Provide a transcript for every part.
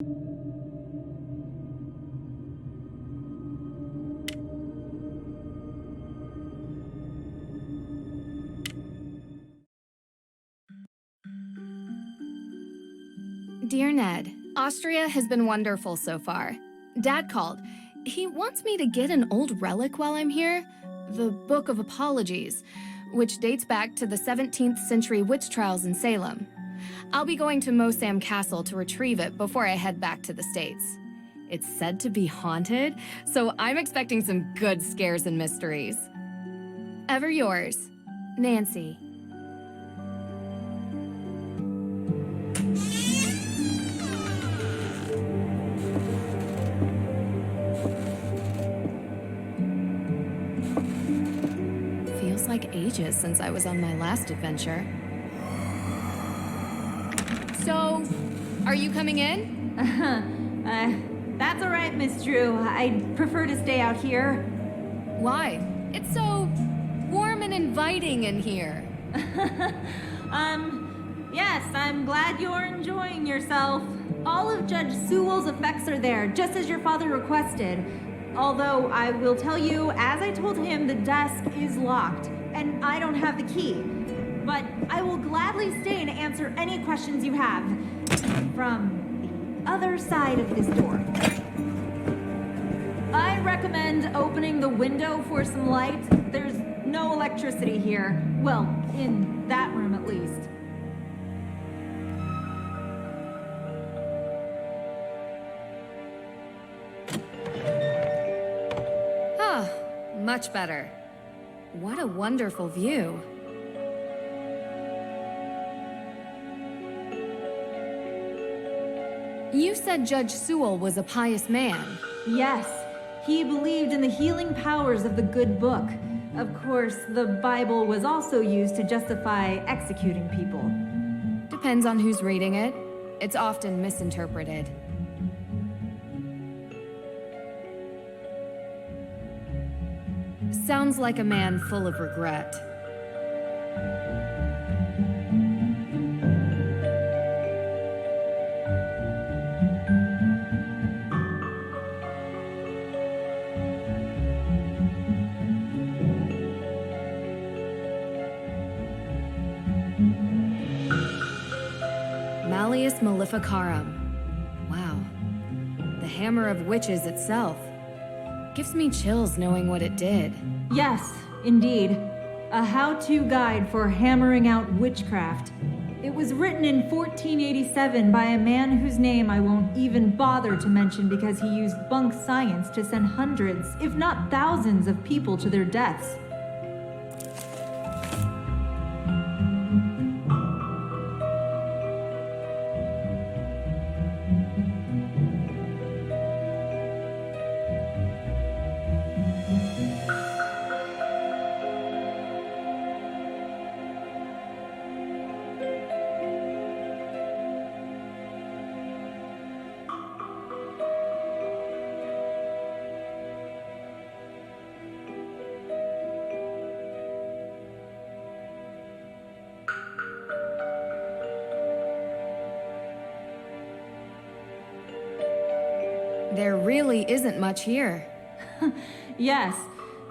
Dear Ned, Austria has been wonderful so far. Dad called. He wants me to get an old relic while I'm here, the Book of Apologies, which dates back to the 17th century witch trials in Salem. I'll be going to Mosam Castle to retrieve it before I head back to the States. It's said to be haunted, so I'm expecting some good scares and mysteries. Ever yours, Nancy. Feels like ages since I was on my last adventure. So, are you coming in? That's all right, Miss Drew. I'd prefer to stay out here. Why? It's so warm and inviting in here. Yes, I'm glad you're enjoying yourself. All of Judge Sewell's effects are there, just as your father requested. Although, I will tell you, as I told him, the desk is locked, and I don't have the key. But I will gladly stay and answer any questions you have from the other side of this door. I recommend opening the window for some light. There's no electricity here. Well, in that room at least. Ah, much better. What a wonderful view. You said Judge Sewell was a pious man. Yes, he believed in the healing powers of the good book. Of course, the Bible was also used to justify executing people. Depends on who's reading it. It's often misinterpreted. Sounds like a man full of regret. Malleus Maleficarum. Wow. The Hammer of Witches itself. Gives me chills knowing what it did. Yes, indeed. A how-to guide for hammering out witchcraft. It was written in 1487 by a man whose name I won't even bother to mention because he used bunk science to send hundreds, if not thousands, of people to their deaths. There really isn't much here. Yes,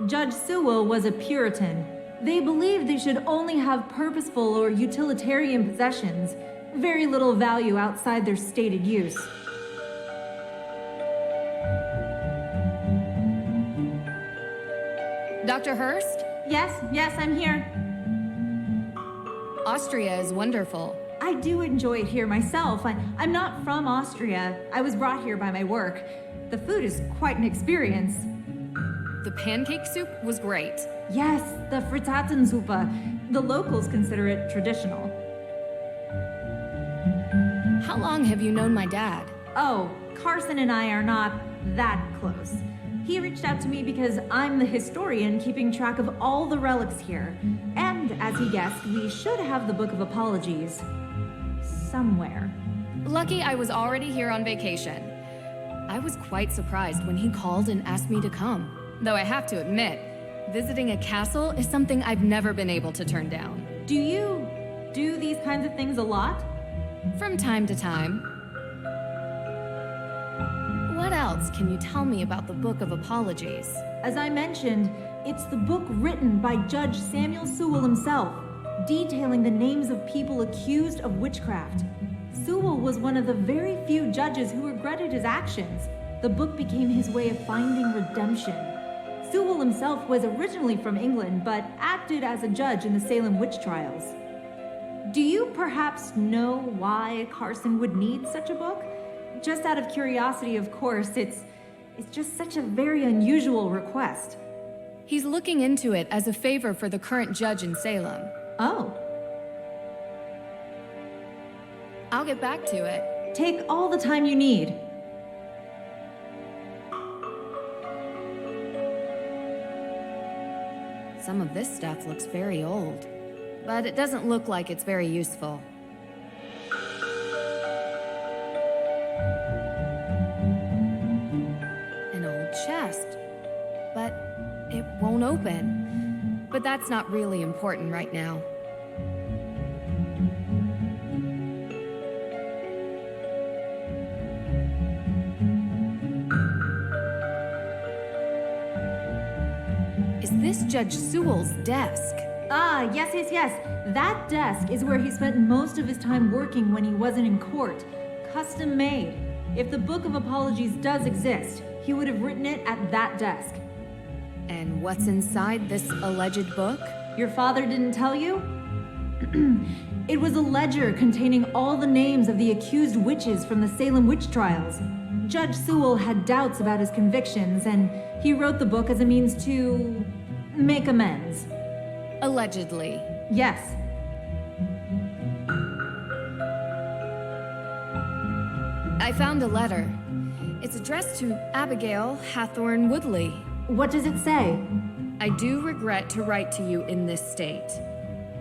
Judge Sewell was a Puritan. They believed they should only have purposeful or utilitarian possessions, very little value outside their stated use. Dr. Hurst? Yes, I'm here. Austria is wonderful. I do enjoy it here myself. I'm not from Austria. I was brought here by my work. The food is quite an experience. The pancake soup was great. Yes, the Frittatensuppe. The locals consider it traditional. How long have you known my dad? Oh, Carson and I are not that close. He reached out to me because I'm the historian keeping track of all the relics here. And, as he guessed, we should have the Book of Apologies somewhere. Lucky I was already here on vacation. I was quite surprised when he called and asked me to come. Though I have to admit, visiting a castle is something I've never been able to turn down. Do you do these kinds of things a lot? From time to time. else can you tell me about the Book of Apologies? As I mentioned, it's the book written by Judge Samuel Sewell himself, detailing the names of people accused of witchcraft. Sewell was one of the very few judges who regretted his actions. The book became his way of finding redemption. Sewell himself was originally from England, but acted as a judge in the Salem witch trials. Do you perhaps know why Carson would need such a book? Just out of curiosity, of course, it's just such a very unusual request. He's looking into it as a favor for the current judge in Salem. Oh. I'll get back to it. Take all the time you need. Some of this stuff looks very old, but it doesn't look like it's very useful. An old chest, but it won't open. But that's not really important right now. Is this Judge Sewell's desk? Ah, yes. That desk is where he spent most of his time working when he wasn't in court. Custom made. If the Book of Apologies does exist, he would have written it at that desk. And what's inside this alleged book? Your father didn't tell you? It was a ledger containing all the names of the accused witches from the Salem witch trials. Judge Sewell had doubts about his convictions, and he wrote the book as a means to make amends. Allegedly. Yes. I found a letter. It's addressed to Abigail Hathorne Woodley. What does it say? I do regret to write to you in this state.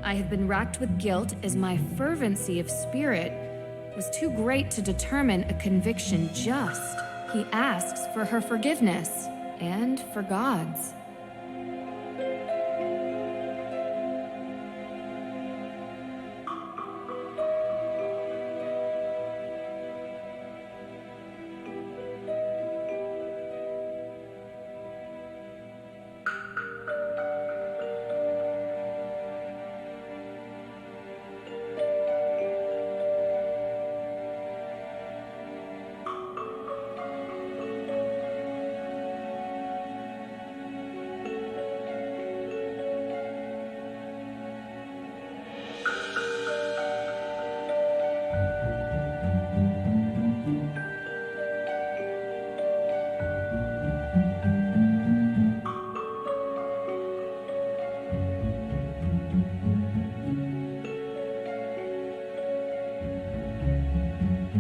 I have been racked with guilt as my fervency of spirit was too great to determine a conviction just. He asks for her forgiveness and for God's.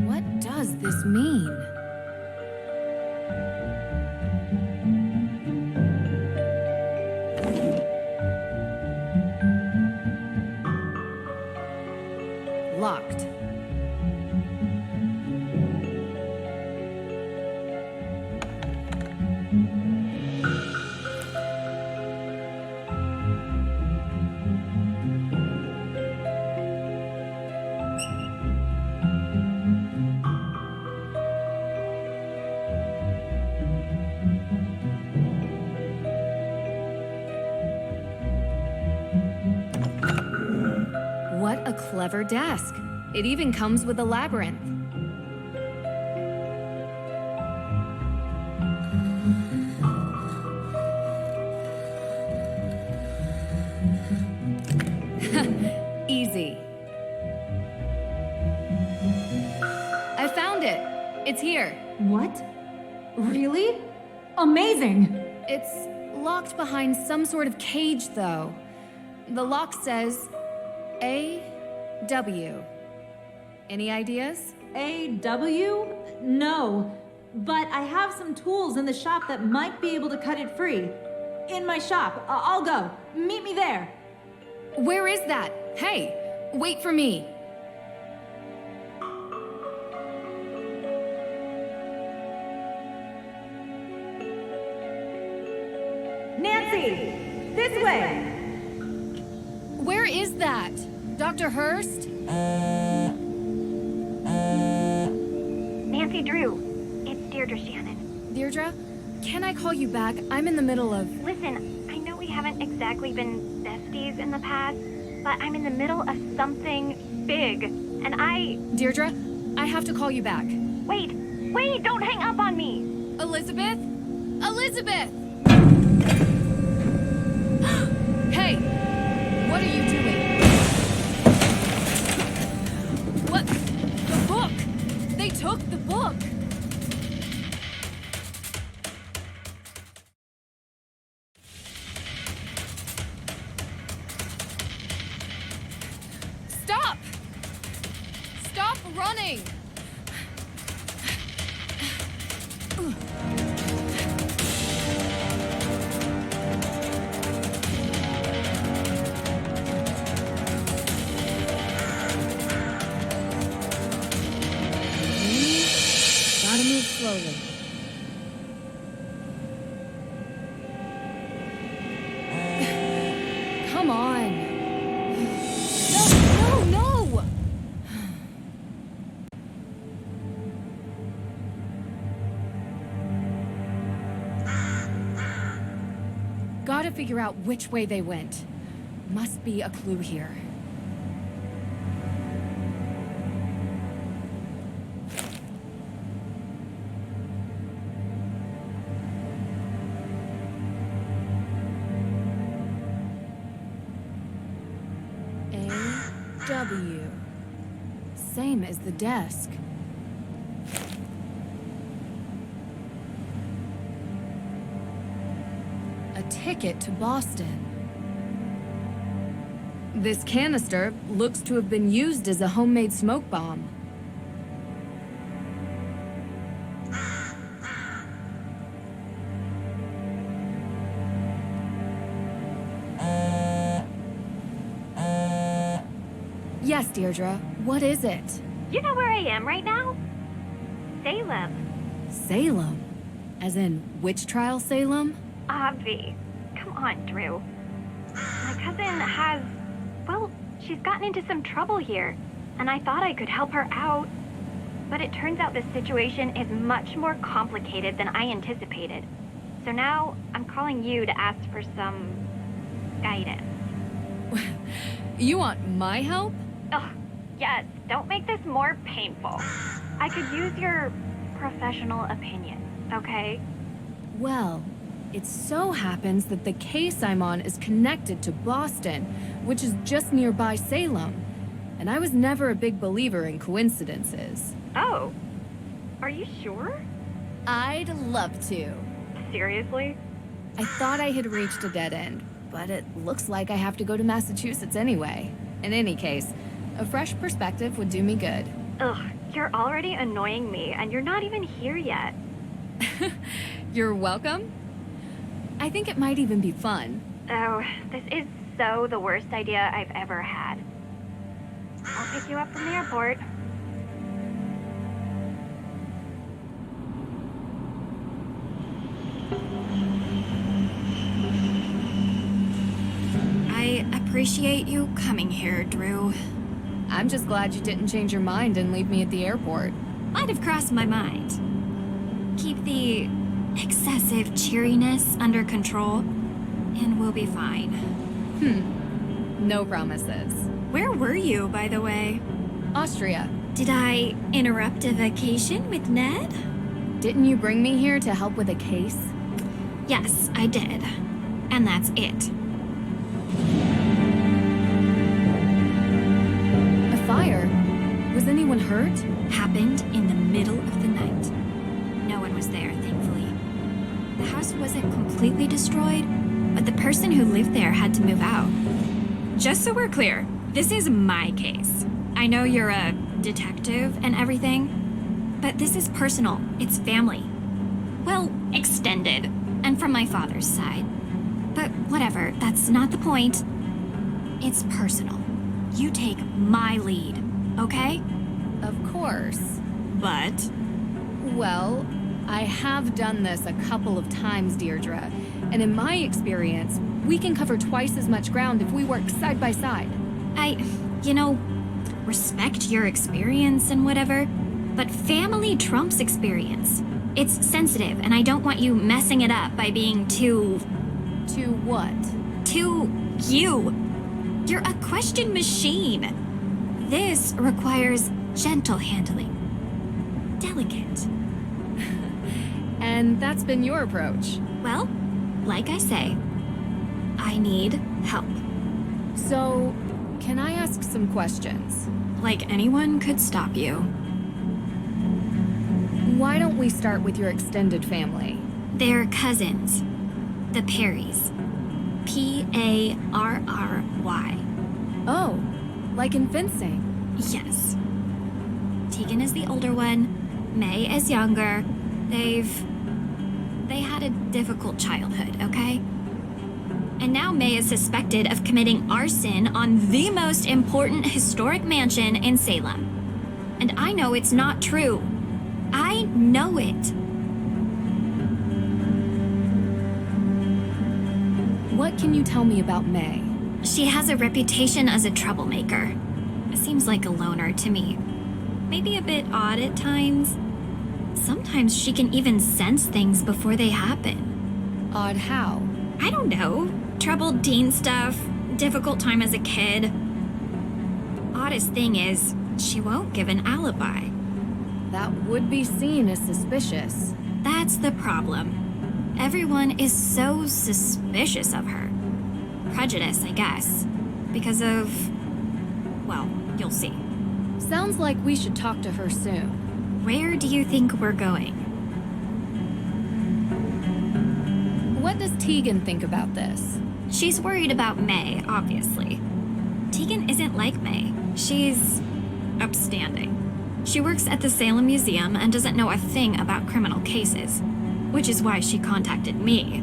What does this mean? Locked. What a clever desk. It even comes with a labyrinth. Easy. I found it. It's here. What? Really? Amazing! It's locked behind some sort of cage, though. The lock says A.W. Any ideas? A.W.? No. But I have some tools in the shop that might be able to cut it free. In my shop. I'll go. Meet me there. Where is that? Hey, wait for me. Nancy! This way! Where is that? Dr. Hurst? Nancy Drew. It's Deirdre Shannon. Deirdre, can I call you back? I'm in the middle of... Listen, I know we haven't exactly been besties in the past, but I'm in the middle of something big, and Deirdre, I have to call you back. Wait, don't hang up on me! Elizabeth? Elizabeth! Hey! What are you doing? What? The book! They took the book! Stop! Stop running! Gotta move slowly. Come on. No! Gotta figure out which way they went. Must be a clue here. W. Same as the desk. A ticket to Boston. This canister looks to have been used as a homemade smoke bomb. Yes, Deirdre. What is it? You know where I am right now? Salem. Salem? As in, witch trial Salem? Obvi. Come on, Drew. My cousin has... well, she's gotten into some trouble here, and I thought I could help her out. But it turns out this situation is much more complicated than I anticipated. So now, I'm calling you to ask for some... guidance. You want my help? Ugh, yes, don't make this more painful. I could use your professional opinion, okay? Well, it so happens that the case I'm on is connected to Boston, which is just nearby Salem. And I was never a big believer in coincidences. Oh, are you sure? I'd love to. Seriously? I thought I had reached a dead end, but it looks like I have to go to Massachusetts anyway. In any case, a fresh perspective would do me good. Ugh, you're already annoying me, and you're not even here yet. You're welcome. I think it might even be fun. Oh, this is so the worst idea I've ever had. I'll pick you up from the airport. I appreciate you coming here, Drew. I'm just glad you didn't change your mind and leave me at the airport. Might have crossed my mind. Keep the excessive cheeriness under control, and we'll be fine. No promises. Where were you, by the way? Austria. Did I interrupt a vacation with Ned? Didn't you bring me here to help with a case? Yes, I did. And that's it. A fire? Was anyone hurt? Happened in the middle of the night. No one was there, thankfully. The house wasn't completely destroyed, but the person who lived there had to move out. Just so we're clear, this is my case. I know you're a detective and everything, but this is personal. It's family. Well, extended, and from my father's side. But whatever, that's not the point. It's personal. You take my lead, okay? Of course. But? Well, I have done this a couple of times, Deirdre. And in my experience, we can cover twice as much ground if we work side by side. Respect your experience and whatever, But family trumps experience. It's sensitive, and I don't want you messing it up by being too... To what? Too you. You're a question machine. This requires gentle handling. Delicate. And that's been your approach. Well, like I say, I need help. So, can I ask some questions? Like anyone could stop you. Why don't we start with your extended family? They're cousins. The Perrys. Parry. Oh, like in fencing. Yes. Tegan is the older one. May is younger. They had a difficult childhood, okay? And now May is suspected of committing arson on the most important historic mansion in Salem. And I know it's not true. I know it. What can you tell me about May? She has a reputation as a troublemaker. Seems like a loner to me. Maybe a bit odd at times. Sometimes she can even sense things before they happen. Odd how? I don't know. Troubled teen stuff, difficult time as a kid. Oddest thing is, she won't give an alibi. That would be seen as suspicious. That's the problem. Everyone is so suspicious of her. Prejudice, I guess. Because of... well, you'll see. Sounds like we should talk to her soon. Where do you think we're going? What does Tegan think about this? She's worried about May, obviously. Tegan isn't like May. She's upstanding. She works at the Salem Museum and doesn't know a thing about criminal cases, which is why she contacted me.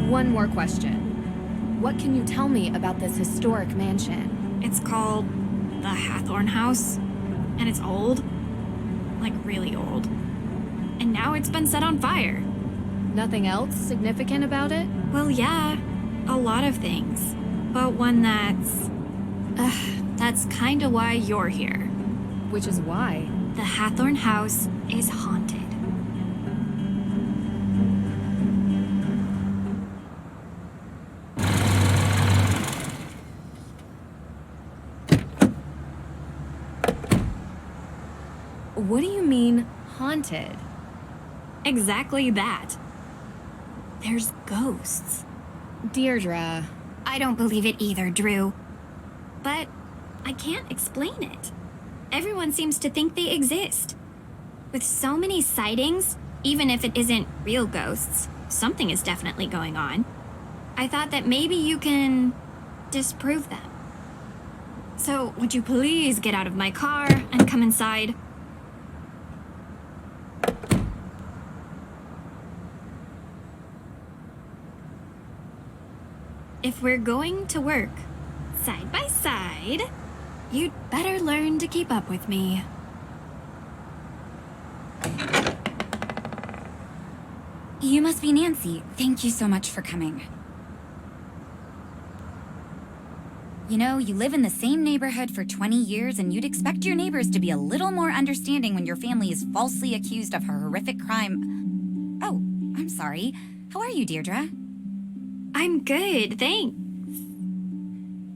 One more question. What can you tell me about this historic mansion? It's called the Hathorne House, and it's old. Like really old. And now it's been set on fire. Nothing else significant about it? Well, yeah, a lot of things. But one that's kinda why you're here. Which is why. The Hathorne House is haunted. What do you mean, haunted? Exactly that. There's ghosts. Deirdre. I don't believe it either, Drew. But I can't explain it. Everyone seems to think they exist. With so many sightings, even if it isn't real ghosts, something is definitely going on. I thought that maybe you can disprove them. So, would you please get out of my car and come inside? If we're going to work side by side, you'd better learn to keep up with me. You must be Nancy. Thank you so much for coming. You know, you live in the same neighborhood for 20 years, and you'd expect your neighbors to be a little more understanding when your family is falsely accused of a horrific crime. Oh, I'm sorry. How are you, Deirdre? I'm good, thanks.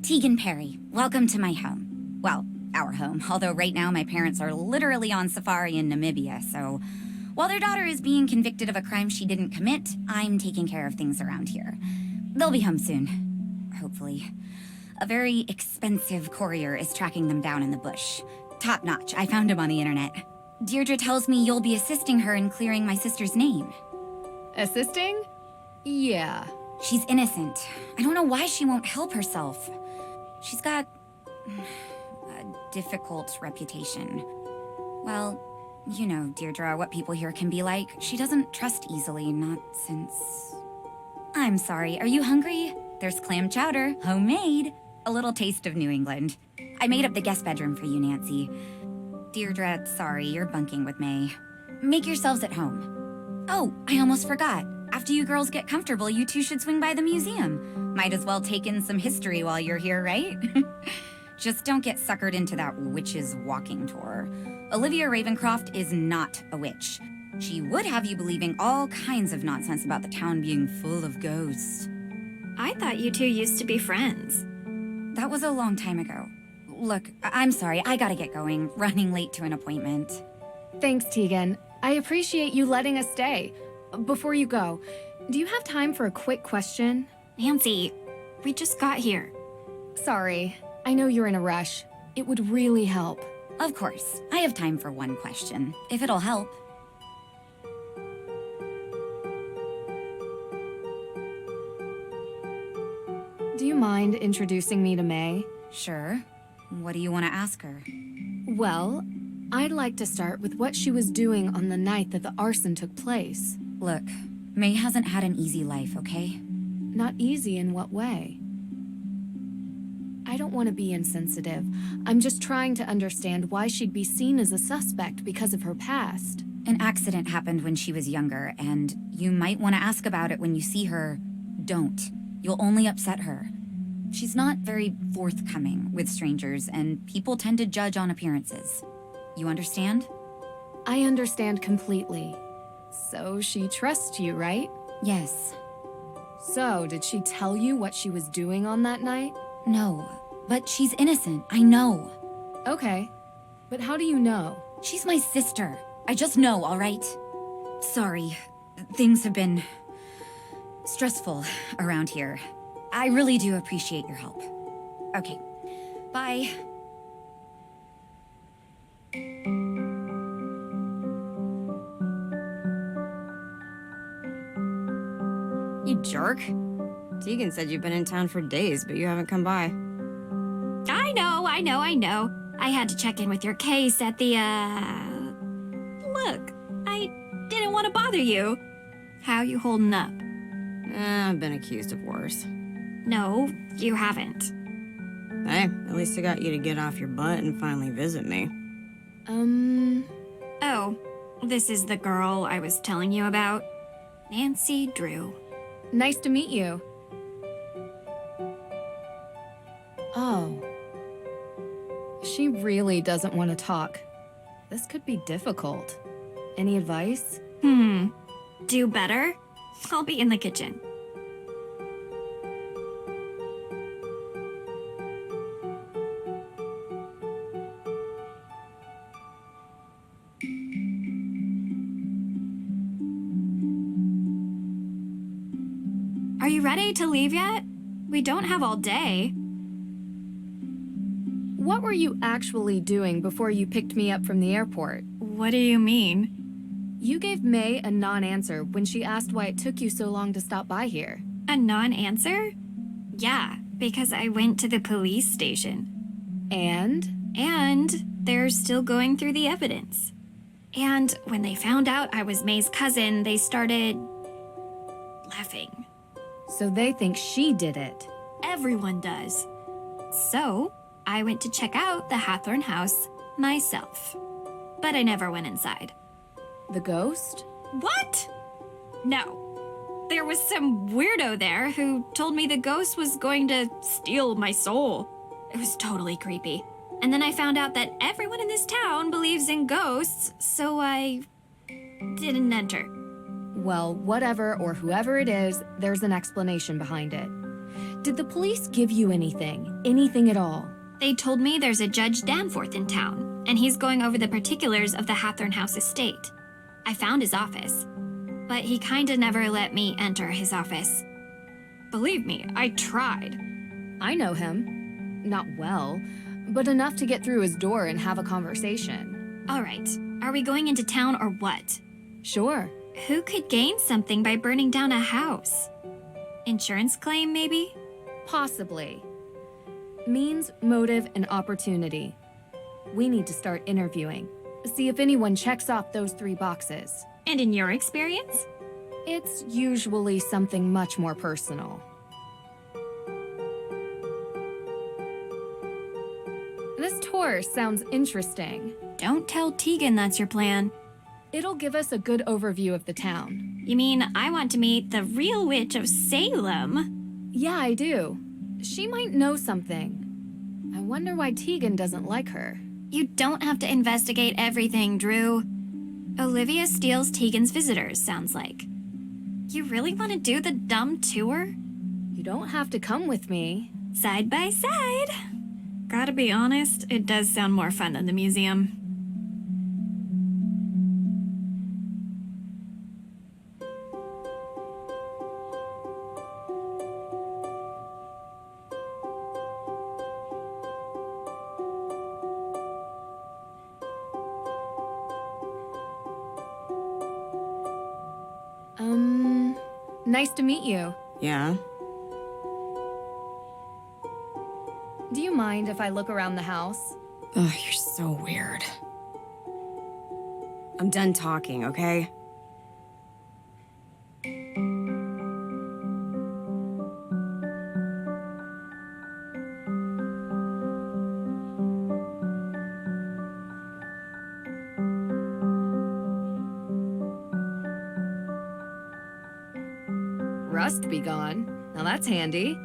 Tegan Parry, welcome to my home. Well, our home, although right now my parents are literally on safari in Namibia, so while their daughter is being convicted of a crime she didn't commit, I'm taking care of things around here. They'll be home soon, hopefully. A very expensive courier is tracking them down in the bush. Top notch, I found him on the internet. Deirdre tells me you'll be assisting her in clearing my sister's name. Assisting? Yeah. She's innocent. I don't know why she won't help herself. She's got a difficult reputation. Well, you know, Deirdre, what people here can be like. She doesn't trust easily, not since... I'm sorry, are you hungry? There's clam chowder, homemade. A little taste of New England. I made up the guest bedroom for you, Nancy. Deirdre, sorry, you're bunking with May. Make yourselves at home. Oh, I almost forgot. After you girls get comfortable, you two should swing by the museum. Might as well take in some history while you're here, right? Just don't get suckered into that witch's walking tour. Olivia Ravencroft is not a witch. She would have you believing all kinds of nonsense about the town being full of ghosts. I thought you two used to be friends. That was a long time ago. Look, I'm sorry, I gotta get going. Running late to an appointment. Thanks, Tegan. I appreciate you letting us stay. Before you go, do you have time for a quick question? Nancy, we just got here. Sorry, I know you're in a rush. It would really help. Of course, I have time for one question, if it'll help. Do you mind introducing me to May? Sure. What do you want to ask her? Well, I'd like to start with what she was doing on the night that the arson took place. Look, May hasn't had an easy life, okay? Not easy in what way? I don't want to be insensitive. I'm just trying to understand why she'd be seen as a suspect because of her past. An accident happened when she was younger, and you might want to ask about it when you see her. Don't. You'll only upset her. She's not very forthcoming with strangers, and people tend to judge on appearances. You understand? I understand completely. So she trusts you, right? Yes. So, did she tell you what she was doing on that night? No, but she's innocent, I know. Okay, but how do you know? She's my sister. I just know, all right? Sorry, things have been stressful around here. I really do appreciate your help. Okay, bye. You jerk. Tegan said you've been in town for days, but you haven't come by. I know. I had to check in with your case at the, Look, I didn't want to bother you. How you holding up? I've been accused of worse. No, you haven't. Hey, at least I got you to get off your butt and finally visit me. Oh, this is the girl I was telling you about. Nancy Drew. Nice to meet you. Oh. She really doesn't want to talk. This could be difficult. Any advice? Do better? I'll be in the kitchen. Are you ready to leave yet? We don't have all day. What were you actually doing before you picked me up from the airport? What do you mean? You gave May a non-answer when she asked why it took you so long to stop by here. A non-answer? Yeah, because I went to the police station. And? And they're still going through the evidence. And when they found out I was May's cousin, they started laughing. So they think she did it. Everyone does. So I went to check out the Hathorne House myself. But I never went inside. The ghost? What? No. There was some weirdo there who told me the ghost was going to steal my soul. It was totally creepy. And then I found out that everyone in this town believes in ghosts, so I didn't enter. Well, whatever or whoever it is, there's an explanation behind it. Did the police give you anything? Anything at all? They told me there's a Judge Danforth in town, and he's going over the particulars of the Hathorne House estate. I found his office, but he kinda never let me enter his office. Believe me, I tried. I know him. Not well, but enough to get through his door and have a conversation. All right, are we going into town or what? Sure. Who could gain something by burning down a house? Insurance claim, maybe? Possibly. Means, motive, and opportunity. We need to start interviewing. See if anyone checks off those 3 boxes. And in your experience? It's usually something much more personal. This tour sounds interesting. Don't tell Tegan that's your plan. It'll give us a good overview of the town. You mean I want to meet the real witch of Salem? Yeah, I do. She might know something. I wonder why Tegan doesn't like her. You don't have to investigate everything, Drew. Olivia steals Tegan's visitors, sounds like. You really want to do the dumb tour? You don't have to come with me. Side by side. Gotta be honest, it does sound more fun than the museum. Nice to meet you. Yeah? Do you mind if I look around the house? Ugh, you're so weird. I'm done talking, okay? Rust be gone. Now that's handy.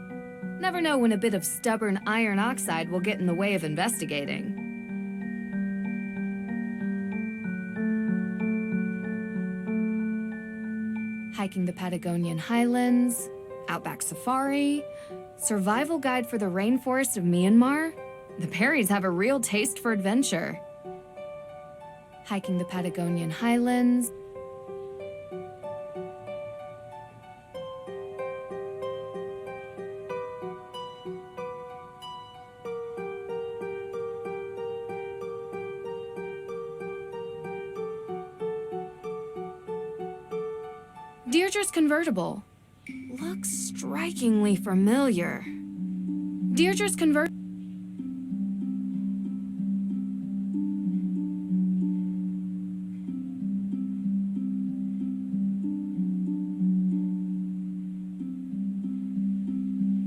Never know when a bit of stubborn iron oxide will get in the way of investigating. Hiking the Patagonian highlands, outback safari, survival guide for the rainforest of Myanmar. The Perrys have a real taste for adventure. Hiking the Patagonian highlands. Deirdre's convertible. Looks strikingly familiar. Deirdre's convertible.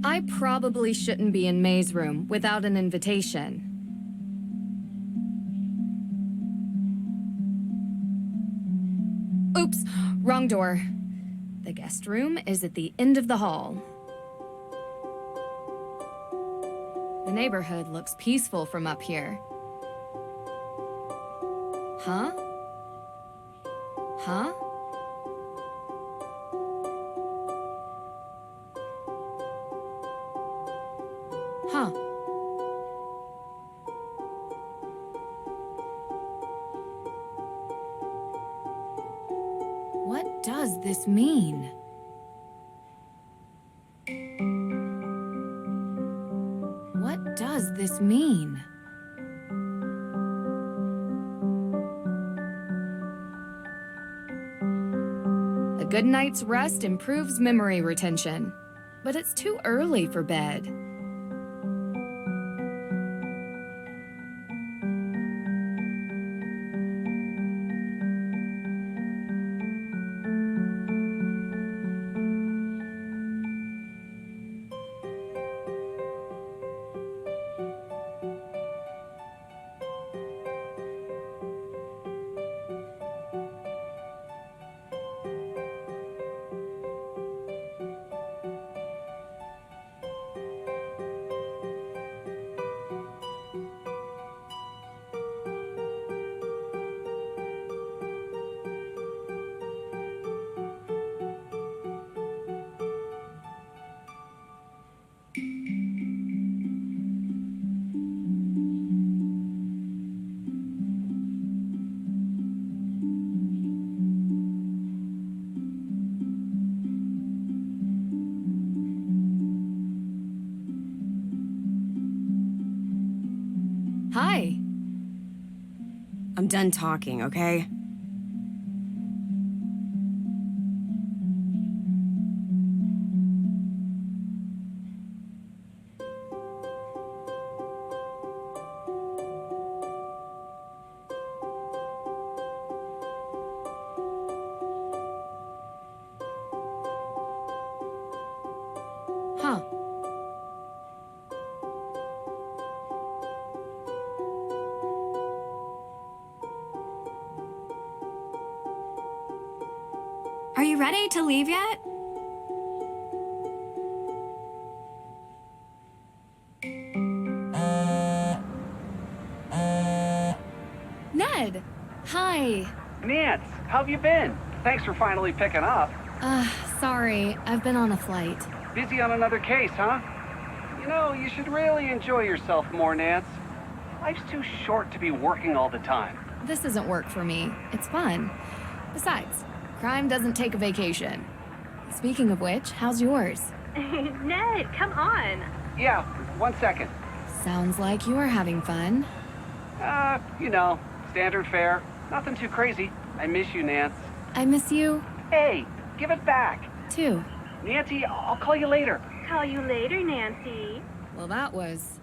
I probably shouldn't be in May's room without an invitation. Oops, wrong door. The guest room is at the end of the hall. The neighborhood looks peaceful from up here. Huh? Huh? Huh. What does this mean? What does this mean? A good night's rest improves memory retention, but it's too early for bed. Hi. I'm done talking, okay? Huh. Are you ready to leave yet? Hi. Nance, how have you been? Thanks for finally picking up. Sorry. I've been on a flight. Busy on another case, huh? You know, you should really enjoy yourself more, Nance. Life's too short to be working all the time. This isn't work for me. It's fun. Besides, crime doesn't take a vacation. Speaking of which, how's yours? Ned, come on. Yeah, 1 second. Sounds like you're having fun. You know, standard fare. Nothing too crazy. I miss you, Nance. I miss you, Hey, give it back. too. Nancy, I'll call you later. Call you later, Nancy. Well, that was